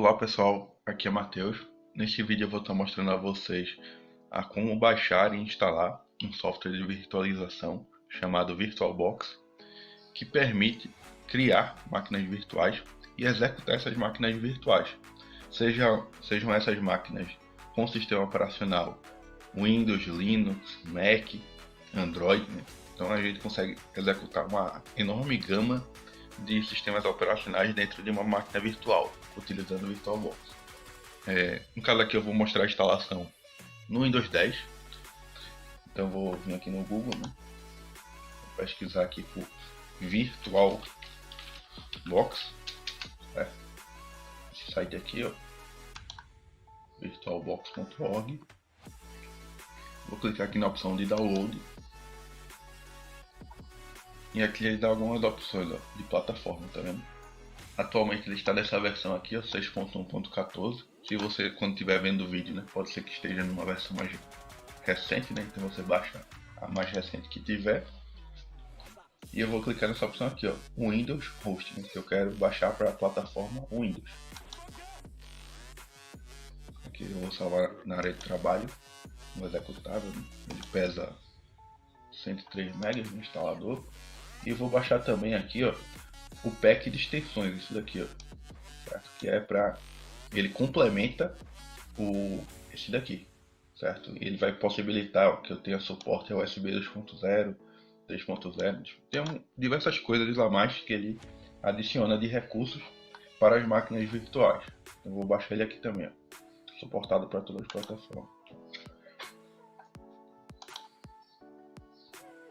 Olá pessoal, aqui é Matheus. Neste vídeo eu vou estar mostrando a vocês a como baixar e instalar um software de virtualização chamado VirtualBox, que permite criar máquinas virtuais e executar essas máquinas virtuais, sejam essas máquinas com sistema operacional Windows, Linux, Mac, Android, né? Então a gente consegue executar uma enorme gama de sistemas operacionais dentro de uma máquina virtual, utilizando o VirtualBox. No caso aqui eu vou mostrar a instalação no Windows 10. Então eu vou vir aqui no Google, né? Vou pesquisar aqui por VirtualBox. Esse site aqui, ó, virtualbox.org. Vou clicar aqui na opção de download. E aqui ele dá algumas opções, ó, de plataforma, tá vendo? Atualmente ele está nessa versão aqui, ó, 6.1.14. Se você, quando estiver vendo o vídeo, né, pode ser que esteja numa versão mais recente, né? Então você baixa a mais recente que tiver. E eu vou clicar nessa opção aqui, ó, Windows Hosting, que eu quero baixar para a plataforma Windows. Aqui eu vou salvar na área de trabalho, no executável, né? Ele pesa 103 MB no instalador. E vou baixar também aqui, ó, o pack de extensões, isso daqui, ó, certo? Que é para ele complementa esse daqui, certo? Ele vai possibilitar, ó, que eu tenha suporte a USB 2.0, 3.0, tem diversas coisas a mais que ele adiciona de recursos para as máquinas virtuais. Então vou baixar ele aqui também, ó, suportado para todas as plataformas.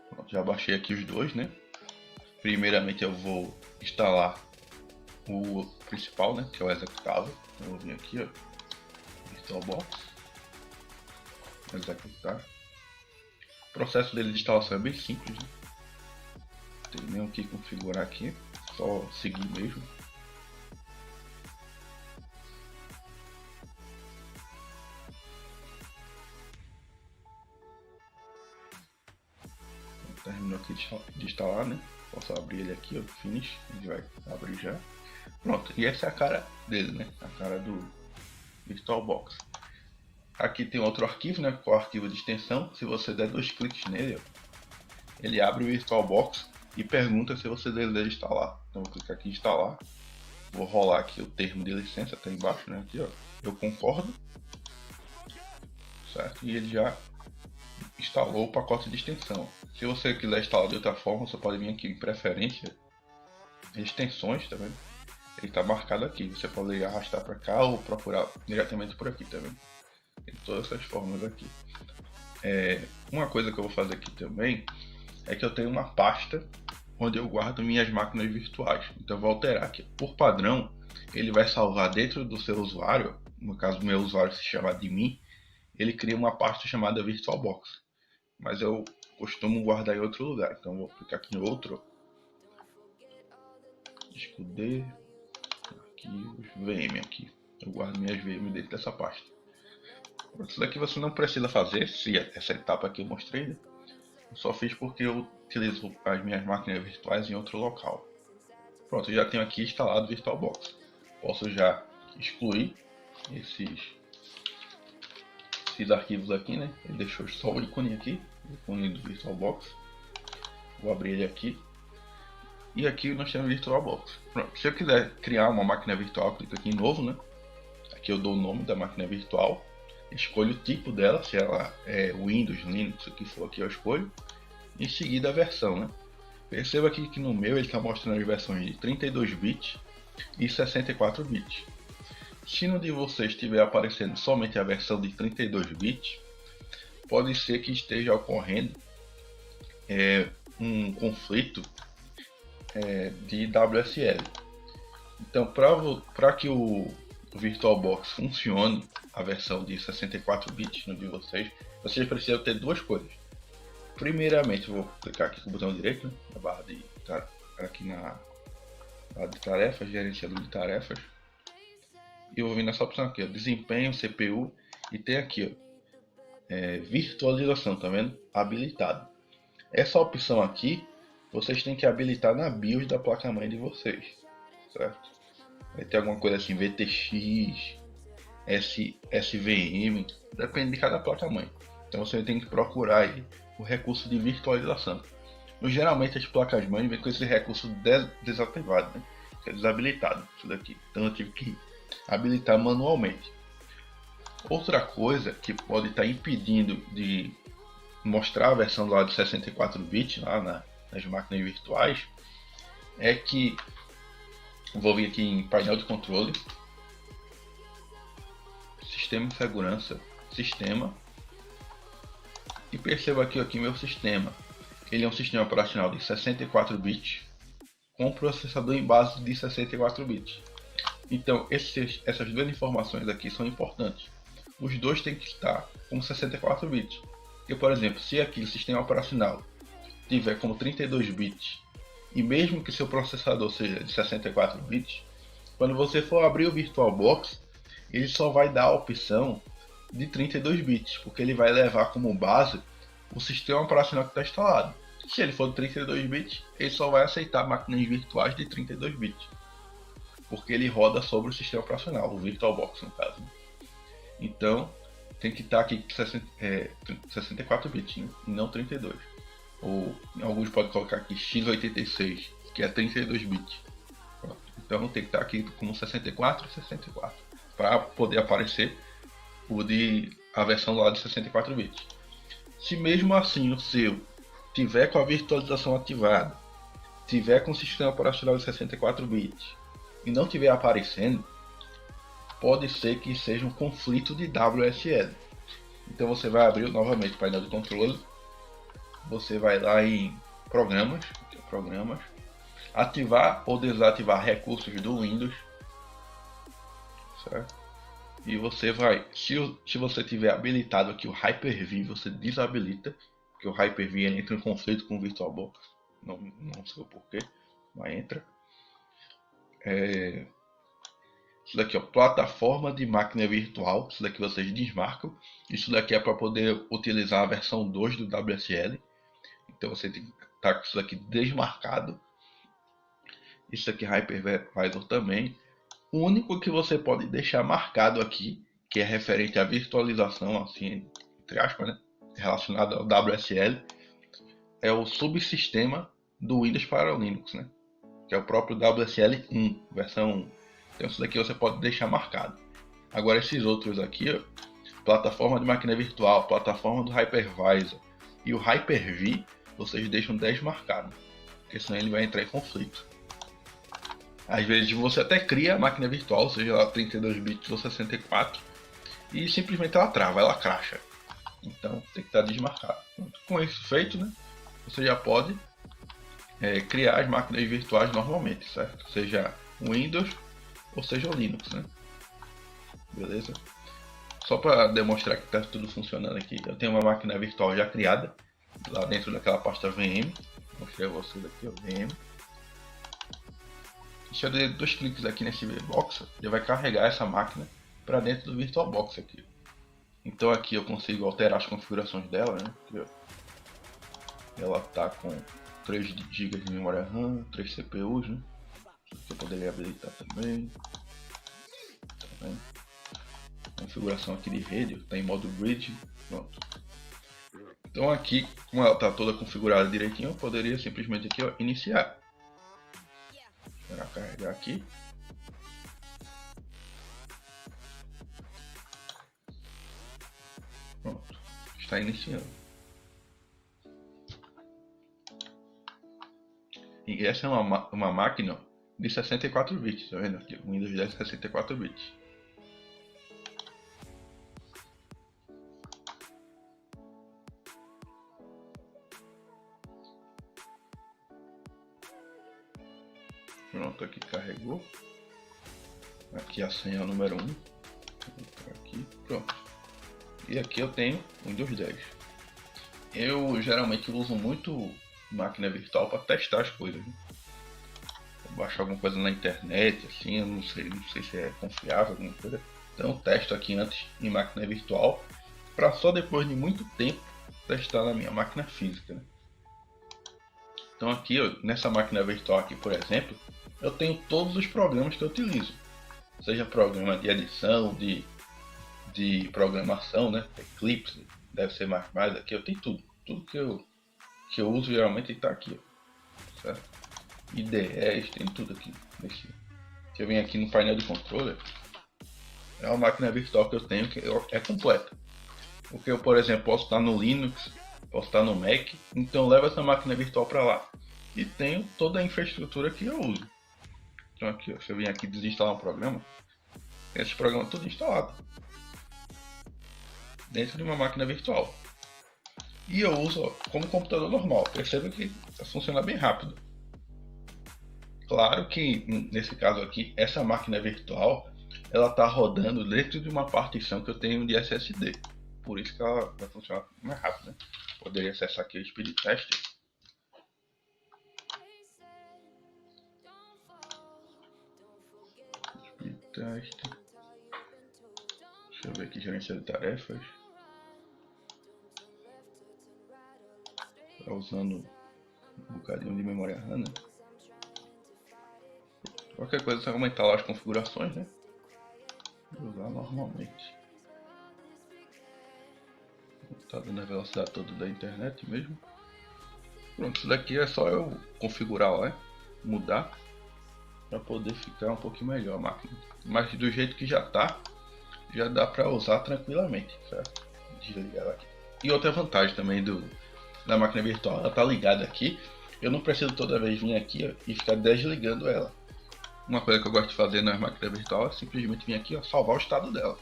Pronto, já baixei aqui os dois, né? Primeiramente eu vou instalar o principal, né, que é o executável. Eu vou vir aqui, ó, VirtualBox, executar. O processo dele de instalação é bem simples, né? Não tem nem o que configurar aqui, só seguir mesmo. Terminou aqui de instalar, né? Posso abrir ele aqui, ó, Finish, ele vai abrir já. Pronto, e essa é a cara dele, né? A cara do VirtualBox. Aqui tem outro arquivo, né? Com o arquivo de extensão. Se você der 2 cliques nele, ó, ele abre o VirtualBox e pergunta se você deseja instalar. Então vou clicar aqui em instalar. Vou rolar aqui o termo de licença, tá embaixo, né? Aqui, ó. Eu concordo. Certo? E ele já instalou o pacote de extensão. Se você quiser instalar de outra forma, você pode vir aqui em preferência, extensões, tá vendo? Ele está marcado aqui. Você pode arrastar para cá ou procurar diretamente por aqui, tá vendo? Tem todas essas formas aqui. Uma coisa que eu vou fazer aqui também é que eu tenho uma pasta onde eu guardo minhas máquinas virtuais. Então eu vou alterar aqui. Por padrão, ele vai salvar dentro do seu usuário. No caso, meu usuário se chama admin. Ele cria uma pasta chamada VirtualBox. Mas eu costumo guardar em outro lugar. Então eu vou clicar aqui em outro. Disco D. Aqui, os VM aqui. Eu guardo minhas VM dentro dessa pasta. Isso daqui você não precisa fazer, se essa etapa aqui eu mostrei, né? Eu só fiz porque eu utilizo as minhas máquinas virtuais em outro local. Pronto, eu já tenho aqui instalado o VirtualBox. Posso já excluir esses arquivos aqui, né? Ele deixou só o ícone aqui, o ícone do VirtualBox. Vou abrir ele aqui. E aqui nós temos o VirtualBox. Pronto, se eu quiser criar uma máquina virtual, clico aqui em novo, né? Aqui eu dou o nome da máquina virtual. Escolho o tipo dela, se ela é Windows, Linux, o que for aqui eu escolho. Em seguida a versão, né? Perceba aqui que no meu ele está mostrando as versões de 32 bits e 64 bits. Se no de vocês estiver aparecendo somente a versão de 32 bits, pode ser que esteja ocorrendo um conflito de WSL. Então, para que o VirtualBox funcione, a versão de 64 bits no de vocês precisam ter duas coisas. Primeiramente, eu vou clicar aqui com o botão direito, né, na barra de aqui na barra de tarefas, gerenciador de tarefas, e eu vou vir nessa opção aqui, ó, desempenho, CPU, e tem aqui, ó, virtualização, tá vendo? Habilitado. Essa opção aqui vocês têm que habilitar na BIOS da placa-mãe de vocês, certo? vai ter alguma coisa assim, VTX, SVM, depende de cada placa-mãe. Então você tem que procurar aí o recurso de virtualização. Geralmente as placas-mães vêm com esse recurso desativado, né? Que é desabilitado, isso daqui. Então eu tive que habilitar manualmente. Outra coisa que pode estar impedindo de mostrar a versão lá de 64 bits lá nas máquinas virtuais é que vou vir aqui em painel de controle, sistema de segurança, sistema, e perceba aqui meu sistema. Ele é um sistema operacional de 64 bits com processador em base de 64 bits. Então essas duas informações aqui são importantes. Os dois têm que estar com 64 bits. Porque, por exemplo, se aqui o sistema operacional tiver como 32 bits e mesmo que seu processador seja de 64 bits, quando você for abrir o VirtualBox, ele só vai dar a opção de 32 bits, porque ele vai levar como base o sistema operacional que está instalado. Se ele for de 32 bits, ele só vai aceitar máquinas virtuais de 32 bits, porque ele roda sobre o sistema operacional, o VirtualBox no caso. Então tem que estar aqui 64 bits, né? E não 32. Ou alguns podem colocar aqui x86, que é 32 bits. Pronto. Então tem que estar aqui como 64 e 64 para poder aparecer a versão lá de 64 bits. Se mesmo assim o seu tiver com a virtualização ativada, tiver com o sistema operacional de 64 bits e não tiver aparecendo, pode ser que seja um conflito de WSL. Então você vai abrir novamente o painel de controle, você vai lá em programas, ativar ou desativar recursos do Windows, certo? E você vai, se você tiver habilitado aqui o Hyper-V, você desabilita, porque o Hyper-V entra em conflito com o VirtualBox, não sei o porquê, mas entra. Isso daqui é plataforma de máquina virtual, isso daqui vocês desmarcam. Isso daqui é para poder utilizar a versão 2 do WSL. Então você tem que estar com isso daqui desmarcado. Isso aqui é Hypervisor também. O único que você pode deixar marcado aqui, que é referente à virtualização, assim, entre aspas, né, relacionado ao WSL, é o subsistema do Windows para o Linux, né, que é o próprio WSL 1, versão 1. Então isso daqui você pode deixar marcado. Agora esses outros aqui, ó, plataforma de máquina virtual, plataforma do Hypervisor e o Hyper-V, vocês deixam desmarcado, porque senão ele vai entrar em conflito. Às vezes você até cria a máquina virtual, seja lá 32 bits ou 64, e simplesmente ela trava, ela cracha. Então tem que estar desmarcado. Com isso feito, né, você já pode criar as máquinas virtuais normalmente, certo? Seja Windows ou seja o Linux, né? Beleza? Só para demonstrar que está tudo funcionando aqui, eu tenho uma máquina virtual já criada lá dentro daquela pasta VM. Mostrei a vocês aqui o VM. Se eu der 2 cliques aqui nesse box, ele vai carregar essa máquina para dentro do VirtualBox aqui. Então aqui eu consigo alterar as configurações dela, né? Aqui, ela está com 3 GB de memória RAM, 3 CPUs, né? Eu poderia habilitar também. Configuração aqui de rede, está em modo grid, pronto. Então aqui, como ela está toda configurada direitinho, eu poderia simplesmente aqui, ó, iniciar. Esperar carregar aqui. Pronto, está iniciando. E essa é uma máquina de 64 bits, tá vendo aqui? O Windows 10 64 bits. Pronto, aqui carregou. Aqui a senha número 1. Aqui, pronto. E aqui eu tenho Windows 10. Eu geralmente uso muito máquina virtual para testar as coisas, né? Baixar alguma coisa na internet, assim, eu não sei se é confiável, alguma coisa. Então eu testo aqui antes em máquina virtual, para só depois de muito tempo testar na minha máquina física, né? Então aqui, ó, nessa máquina virtual aqui, por exemplo, eu tenho todos os programas que eu utilizo. Seja programa de edição, de programação, né? Eclipse, deve ser mais aqui, eu tenho tudo. Tudo que eu uso geralmente está aqui, ó, certo? IDEs, tem tudo aqui. Se eu venho aqui no painel de controle, é uma máquina virtual que eu tenho que é completa. Porque eu, por exemplo, posso estar no Linux, posso estar no Mac, então eu levo essa máquina virtual para lá e tenho toda a infraestrutura que eu uso. Então aqui, ó, se eu venho aqui desinstalar um programa, tem esse programa tudo instalado dentro de uma máquina virtual. E eu uso, ó, como computador normal. Perceba que funciona bem rápido. Claro que nesse caso aqui, essa máquina virtual ela está rodando dentro de uma partição que eu tenho de SSD. Por isso que ela vai funcionar mais rápido, né? Poderia acessar aqui o speed test. Speed test. Deixa eu ver aqui, gerência de tarefas. Está usando um bocadinho de memória RAM, né? Qualquer coisa você aumentar lá as configurações, né? Vou usar normalmente. Tá dando a velocidade toda da internet mesmo. Pronto, isso daqui é só eu configurar lá, né? Mudar para poder ficar um pouquinho melhor a máquina. Mas do jeito que já tá, já dá para usar tranquilamente, certo? Desligar ela aqui. E outra vantagem também da máquina virtual, ela tá ligada aqui. Eu não preciso toda vez vir aqui, ó, e ficar desligando ela. Uma coisa que eu gosto de fazer na máquina virtual é simplesmente vir aqui, ó, salvar o estado dela.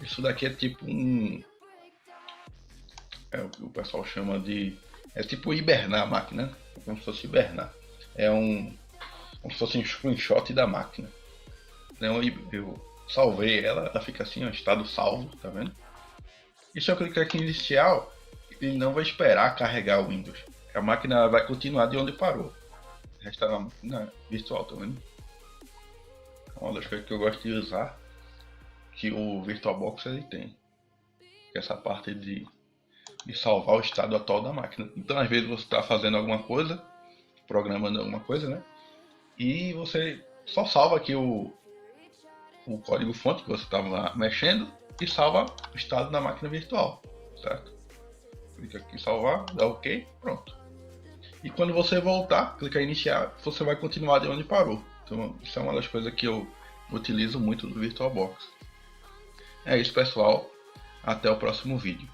Isso daqui é tipo o que o pessoal chama de... É tipo hibernar a máquina, como se fosse hibernar. Como se fosse um screenshot da máquina. Então eu salvei ela, ela fica assim, ó, estado salvo, tá vendo? E se eu clicar aqui em inicial, ele não vai esperar carregar o Windows. A máquina vai continuar de onde parou. Já está na máquina virtual, tá vendo? Uma das coisas que eu gosto de usar, que o VirtualBox ele tem. Que é essa parte de salvar o estado atual da máquina. Então às vezes você está fazendo alguma coisa, programando alguma coisa, né? E você só salva aqui o código fonte que você estava mexendo e salva o estado na máquina virtual, certo? Clica aqui em salvar, dá OK, pronto. E quando você voltar, clicar em iniciar, você vai continuar de onde parou. Então isso é uma das coisas que eu utilizo muito do VirtualBox. É isso, pessoal. Até o próximo vídeo.